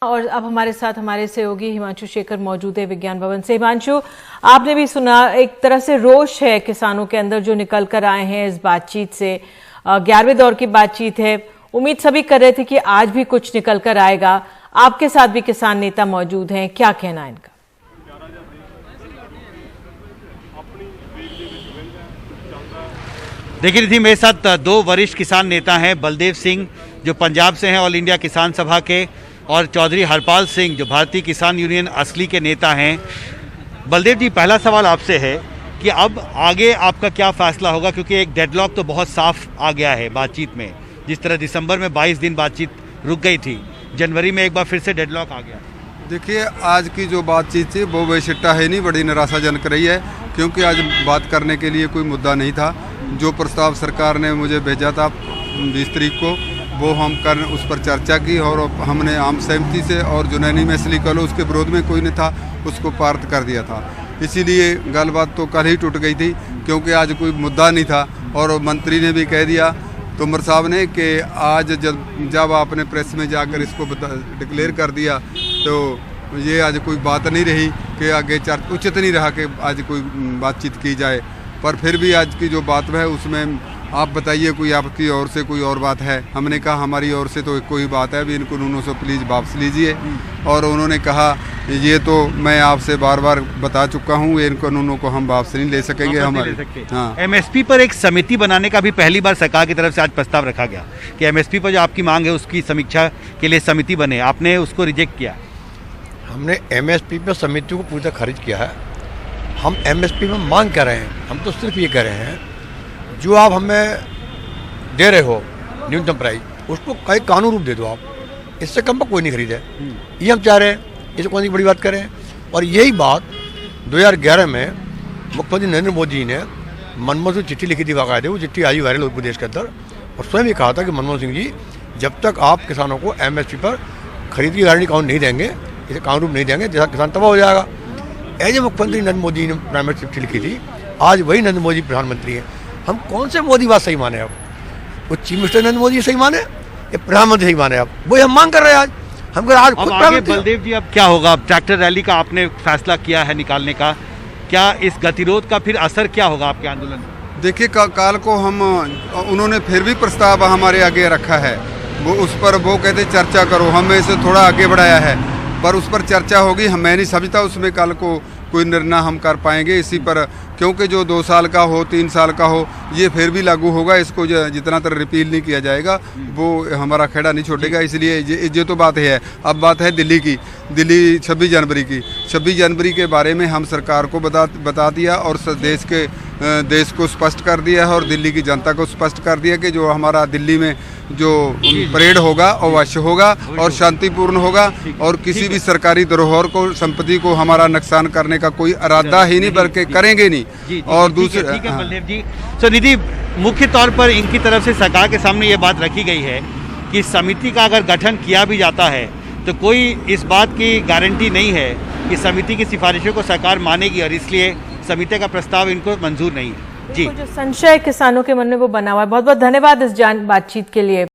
और अब हमारे साथ हमारे सहयोगी हिमांशु शेखर मौजूद है विज्ञान भवन से। हिमांशु, आपने भी सुना, एक तरह से रोष है किसानों के अंदर जो निकल कर आए हैं इस बातचीत से। 11वें दौर की बातचीत है, उम्मीद सभी कर रहे थे कि आज भी कुछ निकल कर आएगा। आपके साथ भी किसान नेता मौजूद हैं, क्या कहना है इनका? देखिए निधि, मेरे साथ दो वरिष्ठ किसान नेता हैं, बलदेव सिंह जो पंजाब से हैं ऑल इंडिया किसान सभा के, और चौधरी हरपाल सिंह जो भारतीय किसान यूनियन असली के नेता हैं। बलदेव जी, पहला सवाल आपसे है कि अब आगे आपका क्या फैसला होगा, क्योंकि एक डेडलॉक तो बहुत साफ आ गया है बातचीत में। जिस तरह दिसंबर में 22 दिन बातचीत रुक गई थी, जनवरी में एक बार फिर से डेडलॉक आ गया। देखिए, आज की जो बातचीत थी वो बेसिट्टा है नहीं, बड़ी निराशाजनक रही है, क्योंकि आज बात करने के लिए कोई मुद्दा नहीं था। जो प्रस्ताव सरकार ने मुझे भेजा था 20 तारीख को, वो हम उस पर चर्चा की और हमने आम सहमति से, और जुनैनी मैसली कलो उसके विरोध में कोई नहीं था, उसको पारित कर दिया था। इसीलिए गलबात तो कल ही टूट गई थी, क्योंकि आज कोई मुद्दा नहीं था। और मंत्री ने भी कह दिया तोमर साहब ने कि आज जब आपने प्रेस में जाकर इसको डिक्लेयर कर दिया तो ये आज कोई बात नहीं रही कि आगे उचित नहीं रहा कि आज कोई बातचीत की जाए। पर फिर भी आज की जो बात है उसमें आप बताइए, कोई आपकी ओर से कोई और बात है? हमने कहा हमारी ओर से तो कोई बात है, अभी इन कानूनों से प्लीज़ वापस लीजिए। और उन्होंने कहा ये तो मैं आपसे बार बार बता चुका हूँ, इन कानूनों को हम वापस नहीं ले सकेंगे। हमारे एमएसपी पर एक समिति बनाने का भी पहली बार सरकार की तरफ से आज प्रस्ताव रखा गया कि एमएसपी पर जो आपकी मांग है उसकी समीक्षा के लिए समिति बने, आपने उसको रिजेक्ट किया। हमने एमएसपी पर समिति को पूरी तरह खारिज किया है। हम एमएसपी में मांग कर रहे हैं, हम तो सिर्फ ये कह रहे हैं जो आप हमें दे रहे हो न्यूनतम प्राइस, उसको कई कानून रूप दे दो आप, इससे कम पर कोई नहीं खरीदे। ये हम चाह रहे हैं, इसे कौन सी बड़ी बात करें। और यही बात 2011 में मुख्यमंत्री नरेंद्र मोदी ने मनमोहन सिंह चिट्ठी लिखी थी, बाकायदे वो चिट्ठी आई वायरल उत्तर प्रदेश के अंदर, और स्वयं ये कहा था कि मनमोहन सिंह जी जब तक आप किसानों को एमएसपी पर खरीद की गारंटी कानून नहीं देंगे, इसे कानून रूप नहीं देंगे, जैसा किसान तबाह हो जाएगा। ऐसे मुख्यमंत्री नरेंद्र मोदी ने प्राइम मिनिस्टर चिट्ठी लिखी थी, आज वही नरेंद्र मोदी प्रधानमंत्री हैं। हम कौन से मोदी बात सही माने? अब वो चीफ मिनिस्टर नरेंद्र मोदी सही माने या प्रधानमंत्री सही माने? अब वही हम मांग कर रहे हैं आज। हम आज खुद आगे बलदेव जी अब क्या होगा? अब ट्रैक्टर रैली का आपने फैसला किया है निकालने का, क्या इस गतिरोध का फिर असर क्या होगा आपके आंदोलन? देखिए, काल को उन्होंने फिर भी प्रस्ताव हमारे आगे रखा है, वो उस पर वो कहते चर्चा करो, हमने इसे थोड़ा आगे बढ़ाया है, पर उस पर चर्चा होगी। मैं नहीं समझता उसमें कल को कोई निर्णय हम कर पाएंगे इसी पर, क्योंकि जो 2 साल का हो 3 साल का हो ये फिर भी लागू होगा, इसको जितना तक रिपील नहीं किया जाएगा वो हमारा खेड़ा नहीं छोड़ेगा। इसलिए ये तो बात है। अब बात है दिल्ली की, दिल्ली 26 जनवरी की। 26 जनवरी के बारे में हम सरकार को बता दिया और देश को स्पष्ट कर दिया है और दिल्ली की जनता को स्पष्ट कर दिया कि जो हमारा दिल्ली में जो परेड होगा अवश्य होगा और शांतिपूर्ण होगा, और किसी भी सरकारी धरोहर को, संपत्ति को हमारा नुकसान करने का कोई इरादा ही नहीं, बल्कि करेंगे नहीं। और दूसरे ठीक है बलदेव जी। तो निधि, मुख्य तौर पर इनकी तरफ से सरकार के सामने ये बात रखी गई है कि समिति का अगर गठन किया भी जाता है तो कोई इस बात की गारंटी नहीं है कि समिति की सिफारिशों को सरकार मानेगी, और इसलिए समिति का प्रस्ताव इनको मंजूर नहीं है। जी, जो संशय किसानों के मन में वो बना हुआ है। बहुत बहुत धन्यवाद इस बातचीत के लिए।